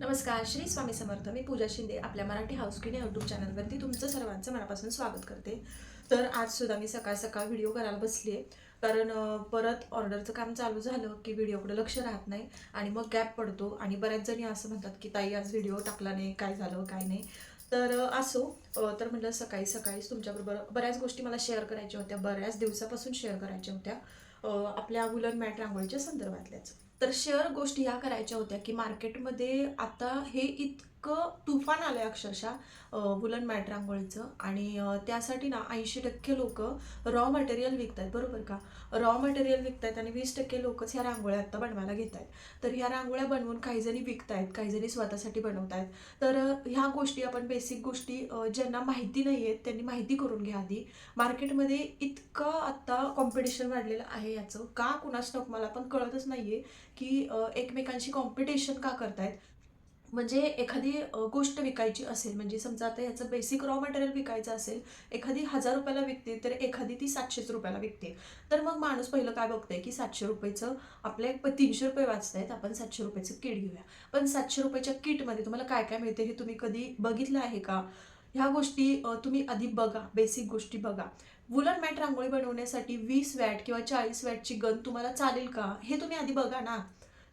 नमस्कार, श्री स्वामी समर्थ. मी पूजा शिंदे आपल्या Marathi house queen या यूट्यूब चॅनलवरती तुमचं सर्वांचं मनापासून स्वागत करते. तर आज सुद्धा मी सकाळ सकाळ व्हिडिओ करायला बसली आहे. कारण परत ऑर्डरचं काम चालू झालं की व्हिडिओकडे लक्ष राहत नाही आणि मग गॅप पडतो आणि बऱ्याच जणी असं म्हणतात की ताई आज व्हिडिओ टाकला नाही, काय झालं काय नाही. तर तर म्हटलं सकाळी सकाळीच तुमच्याबरोबर बऱ्याच गोष्टी मला शेअर करायच्या होत्या, बऱ्याच दिवसापासून शेअर करायच्या होत्या, आपल्या वुलन मॅट रांगोळीच्या संदर्भातल्याच. तर शेअर गोष्टी ह्या करायच्या होत्या की मार्केटमध्ये आता हे इतकं तुफान आलंय अक्षरशः वुलन मॅट रांगोळीचं. आणि त्यासाठी ना 80% लोक रॉ मटेरियल विकतायत, बरोबर का. रॉ मटेरियल विकतायत आणि 20% लोकच ह्या रांगोळ्या आता बनवायला घेत आहेत. तर ह्या रांगोळ्या बनवून काही जणी विकतायत, काही जणी स्वतःसाठी बनवतायत. तर ह्या गोष्टी आपण बेसिक गोष्टी ज्यांना माहिती नाही आहेत त्यांनी माहिती करून घ्या आधी. मार्केटमध्ये इतकं आता कॉम्पिटिशन वाढलेलं आहे, याचं का कुणास ठाऊक मला पण कळतच नाहीये की एकमेकांशी कॉम्पिटिशन का करतायत. म्हणजे एखादी गोष्ट विकायची असेल, म्हणजे समजा आता ह्याचं बेसिक रॉ मटेरियल विकायचं असेल, एखादी 1000 रुपयाला विकते तर एखादी ती 700 रुपयाला विकते. तर मग माणूस पहिलं काय बघतंय की 700 रुपयाचं आपल्या 300 रुपये वाचत आहेत, आपण 700 रुपयाचं किट घेऊया. पण 700 रुपयाच्या किटमध्ये तुम्हाला काय काय मिळते हे तुम्ही कधी बघितलं आहे का. ह्या गोष्टी तुम्ही आधी बघा, बेसिक गोष्टी बघा. वुलन मॅट रांगोळी बनवण्यासाठी 20 वॅट किंवा 40 वॅटची गन तुम्हाला चालेल का हे तुम्ही आधी बघा ना.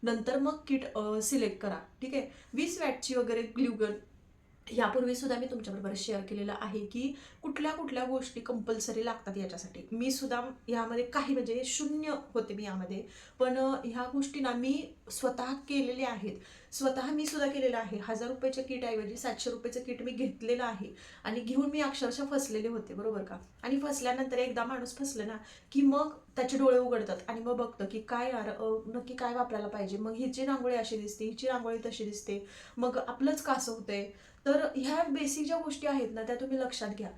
नंतर मग किट सिलेक्ट करा, ठीक आहे. 20 वॅटची वगैरे ग्ल्यू गन यापूर्वी सुद्धा मी तुमच्याबरोबर शेअर केलेलं आहे की कुठल्या कुठल्या गोष्टी कंपल्सरी लागतात याच्यासाठी. मी सुद्धा यामध्ये काही म्हणजे शून्य होते मी यामध्ये. पण ह्या गोष्टी ना मी स्वतः केलेल्या आहेत. स्वतः मी सुद्धा केलेलं आहे. 1000 रुपयाच्या किट ऐवजी 700 रुपयाचं किट मी घेतलेलं आहे आणि घेऊन मी अक्षरशः फसलेले होते, बरोबर का. आणि फसल्यानंतर एकदा माणूस फसलं ना की मग त्याचे डोळे उघडतात आणि मग बघतं की काय यार नक्की काय वापरायला पाहिजे. मग हिची रांगोळी अशी दिसते, हिची रांगोळी तशी दिसते, मग आपलंच का असं होतंय. तर ह्या बेसिक ज्या गोष्टी आहेत ना त्या तुम्ही लक्षात घ्या.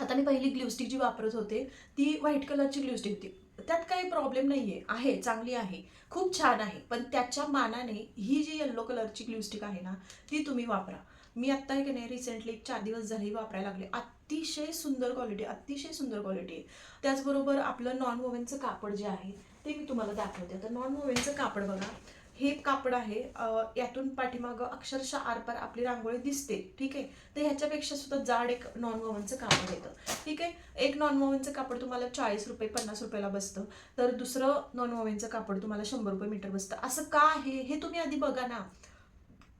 आता मी पहिली ग्ल्यूस्टिक जी वापरत होते ती व्हाईट कलरची ग्ल्यूस्टिक होती. त्यात काही प्रॉब्लेम नाहीये, आहे चांगली आहे, खूप छान आहे. पण त्याच्या मानाने ही जी येल्लो कलरची ग्ल्यूस्टिक आहे ना ती तुम्ही वापरा. मी आत्ता आहे की नाही रिसेंटली 4 दिवस झाले वापरायला लागले. अतिशय सुंदर क्वालिटी, अतिशय सुंदर क्वालिटी आहे. त्याचबरोबर आपलं नॉन वोव्हनचं कापड जे आहे ते मी तुम्हाला दाखवते. तर नॉन वोव्हनचं कापड बघा, हे कापड आहे. यातून पाठीमागं अक्षरशः आरपार आपली रांगोळी दिसते, ठीक आहे. तर ह्याच्यापेक्षा सुद्धा जाड एक नॉन वोव्हनचं कापड येतं, ठीक आहे. एक नॉन वोव्हनचं कापड तुम्हाला 40 रुपये 50 रुपयाला बसतं, तर दुसरं नॉन वोव्हनचं कापड तुम्हाला 100 रुपये मीटर बसतं. असं का आहे हे तुम्ही आधी बघा ना.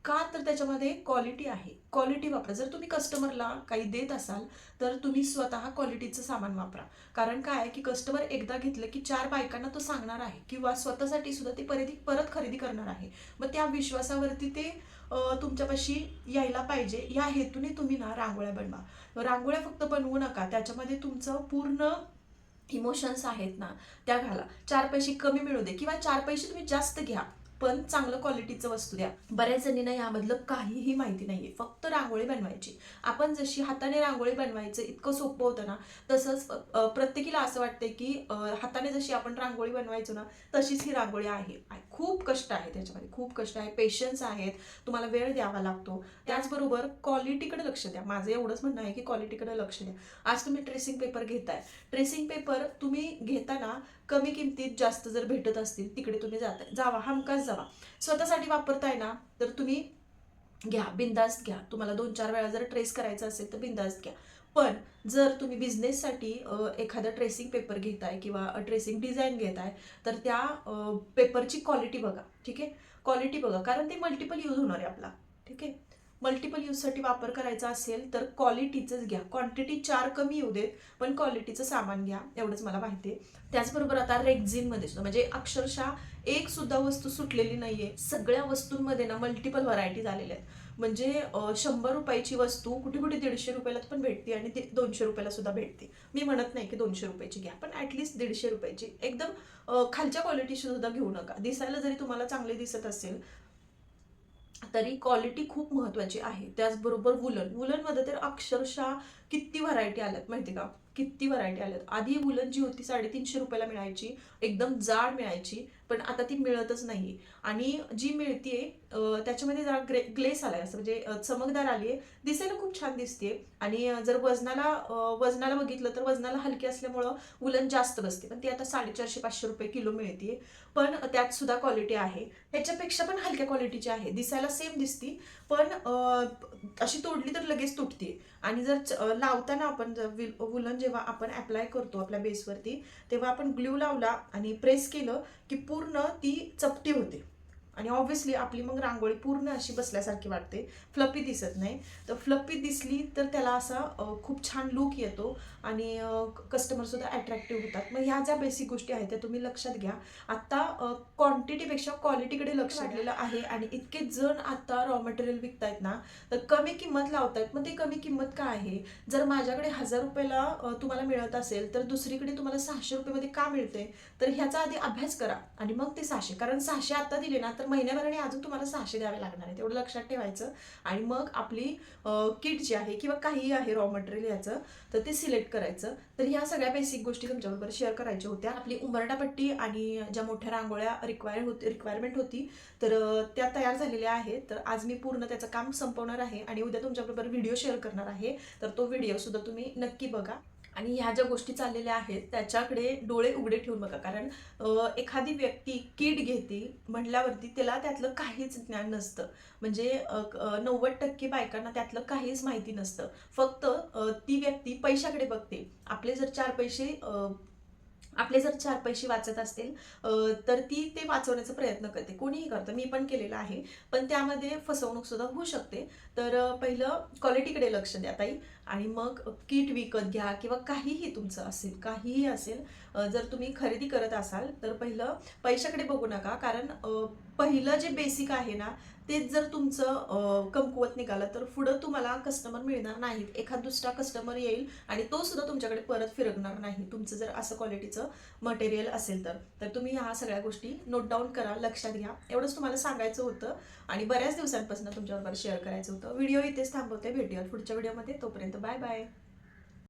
का तर त्याच्यामध्ये क्वालिटी आहे, क्वालिटी वापरा. जर तुम्ही कस्टमरला काही देत असाल तर तुम्ही स्वतः क्वालिटीचं सामान वापरा. कारण काय आहे की कस्टमर एकदा घेतलं की 4 बायकांना तो सांगणार आहे किंवा स्वतःसाठी सुद्धा ते परत खरेदी करणार आहे. मग त्या विश्वासावरती ते तुमच्यापाशी यायला पाहिजे या हेतूने तुम्ही ना रांगोळ्या बनवा. रांगोळ्या फक्त बनवू नका, त्याच्यामध्ये तुमचं पूर्ण इमोशन्स आहेत ना त्या घाला. 4 पैसे कमी मिळू दे किंवा 4 पैसे तुम्ही जास्त घ्या, पण चांगलं क्वालिटीचं वस्तू द्या. बऱ्याच जणींना यामधलं काहीही माहिती नाहीये, फक्त रांगोळी बनवायची. आपण जशी हाताने रांगोळी बनवायचं इतकं सोपं होतं ना, तसंच प्रत्येकीला असं वाटतंय की हाताने जशी आपण रांगोळी बनवायचो ना तशीच ही रांगोळी आहे. खूप कष्ट आहे त्याच्यामध्ये, खूप कष्ट आहे, पेशन्स आहेत, तुम्हाला वेळ द्यावा लागतो. त्याचबरोबर क्वालिटीकडे लक्ष द्या. माझं एवढंच म्हणणं आहे की क्वालिटीकडे लक्ष द्या. आज तुम्ही ट्रेसिंग पेपर घेताय, ट्रेसिंग पेपर तुम्ही घेताना कमी किमतीत जास्त जर भेटत असतील तिकडे तुम्ही जावा, हमखास जावा. स्वतःसाठी वापरताय ना तर तुम्ही घ्या, बिंदास्त घ्या. तुम्हाला 2-4 वेळा जर ट्रेस करायचं असेल तर बिंदास्त घ्या. पण जर तुम्ही बिझनेससाठी एखादा ट्रेसिंग पेपर घेताय किंवा ट्रेसिंग डिझाईन घेताय तर त्या पेपरची क्वालिटी बघा, ठीक आहे. क्वालिटी बघा, कारण ते मल्टिपल यूज होणार आहे आपला, ठीक आहे. मल्टिपल यूजसाठी वापर करायचा असेल तर क्वालिटीचंच घ्या. क्वांटिटी 4 कमी येऊ देत पण क्वालिटीचं सामान घ्या, एवढंच मला माहिती आहे. त्याचबरोबर आता रेक्झिनमध्ये सुद्धा म्हणजे अक्षरशः एक सुद्धा वस्तू सुटलेली नाहीये. सगळ्या वस्तूंमध्ये ना मल्टिपल व्हरायटीज आलेल्या आहेत. म्हणजे 100 रुपयाची वस्तू कुठे कुठे 150 रुपयाला पण भेटते आणि 200 रुपयाला सुद्धा भेटते. मी म्हणत नाही की 200 रुपयाची घ्या, पण ऍटलिस्ट 150 रुपयाची एकदम खालच्या क्वालिटीची सुद्धा घेऊ नका. दिसायला जरी तुम्हाला चांगले दिसत असेल तरी क्वालिटी खूप महत्त्वाची आहे. त्याचबरोबर वुलनमध्ये तर अक्षरशः किती व्हरायटी आल्यात माहिती का, किती व्हरायटी आल्यात. आधी वुलन जी होती 350 रुपयाला मिळायची, एकदम जाड मिळायची, पण आता ती मिळतच नाही. आणि जी मिळतीये त्याच्यामध्ये जरा ग्लेस आलाय, असं म्हणजे चमकदार आलीये, दिसायला खूप छान दिसते. आणि जर वजनाला बघितलं तर वजनाला हलकी असल्यामुळं उलन जास्त बसते, पण ती आता 450-500 रुपये किलो मिळते. पण त्यात सुद्धा क्वालिटी आहे, ह्याच्यापेक्षा पण हलक्या क्वालिटीची आहे, दिसायला सेम दिसती, पण अशी तोडली तर लगेच तुटते. आणि जर लावताना आपण वुलन जेव्हा आपण अप्लाय करतो आपल्या बेसवरती, तेव्हा आपण ग्लू लावला आणि प्रेस केलं की पूर्ण ती चपटी होते. आणि ऑब्व्हियसली आपली मग रांगोळी पूर्ण अशी बसल्यासारखी वाटते, फ्लपी दिसत नाही. तर फ्लपी दिसली तर त्याला असा खूप छान लुक येतो आणि कस्टमर सुद्धा अट्रॅक्टिव्ह होतात. मग ह्या ज्या बेसिक गोष्टी आहेत त्या तुम्ही लक्षात घ्या. आता क्वांटिटीपेक्षा क्वालिटीकडे लक्ष वाढलेलं आहे. आणि इतके जण आता रॉ मटेरियल विकतायत ना, तर कमी किंमत लावतायत. मग ते कमी किंमत काय आहे? जर माझ्याकडे 1000 रुपयाला तुम्हाला मिळत असेल, तर दुसरीकडे तुम्हाला 600 रुपयामध्ये का मिळते? तर ह्याचा आधी अभ्यास करा आणि मग ते 600, कारण 600 आता दिले ना तर महिन्याभराने अजून तुम्हाला 600 द्यावे लागणार आहे, तेवढं लक्षात ठेवायचं. आणि मग आपली किट जी आहे किंवा काहीही आहे रॉ मटेरियल याचं, तर ते सिलेक्ट करायचं. तर ह्या सगळ्या बेसिक गोष्टी तुमच्याबरोबर शेअर करायच्या होत्या. आपली उंबरठापट्टी आणि ज्या मोठ्या रांगोळ्या रिक्वायरमेंट होती, तर त्या तयार झालेल्या आहेत. तर आज मी पूर्ण त्याचं काम संपवणार आहे आणि उद्या तुमच्याबरोबर व्हिडिओ शेअर करणार आहे. तर तो व्हिडिओ सुद्धा तुम्ही नक्की बघा. आणि ह्या ज्या गोष्टी चाललेल्या आहेत त्याच्याकडे डोळे उघडे ठेवून बघा, कारण एखादी व्यक्ती किट घेते म्हटल्यावरती त्याला त्यातलं काहीच ज्ञान नसतं. म्हणजे 90% बायकांना त्यातलं काहीच माहिती नसतं. फक्त ती व्यक्ती पैशाकडे बघते. आपले जर 4 पैसे वाचत असतील तर ती ते वाचवण्याचा प्रयत्न करते, कोणीही करतं, मी पण केलेलं आहे. पण त्यामध्ये फसवणूक सुद्धा होऊ शकते. तर पहिलं क्वालिटीकडे लक्ष द्या ताई. आणि मग किट विकत घ्या किंवा काहीही तुमचं असेल, काहीही असेल, जर तुम्ही खरेदी करत असाल तर पहिलं पैशाकडे बघू नका. कारण पहिलं जे बेसिक आहे ना, तेच जर तुमचं कमकुवत निघालं तर पुढं तुम्हाला कस्टमर मिळणार नाहीत. एखाद दुसरा कस्टमर येईल आणि तो सुद्धा तुमच्याकडे परत फिरकणार नाही, तुमचं जर असं क्वालिटीचं मटेरियल असेल तर तुम्ही ह्या सगळ्या गोष्टी नोट डाऊन करा, लक्षात घ्या. एवढंच तुम्हाला सांगायचं होतं आणि बऱ्याच दिवसांपासून तुमच्याबरोबर शेअर करायचं होतं. व्हिडिओ इथेच थांबवते, भेटूया पुढच्या व्हिडिओमध्ये. तोपर्यंत बाय बाय.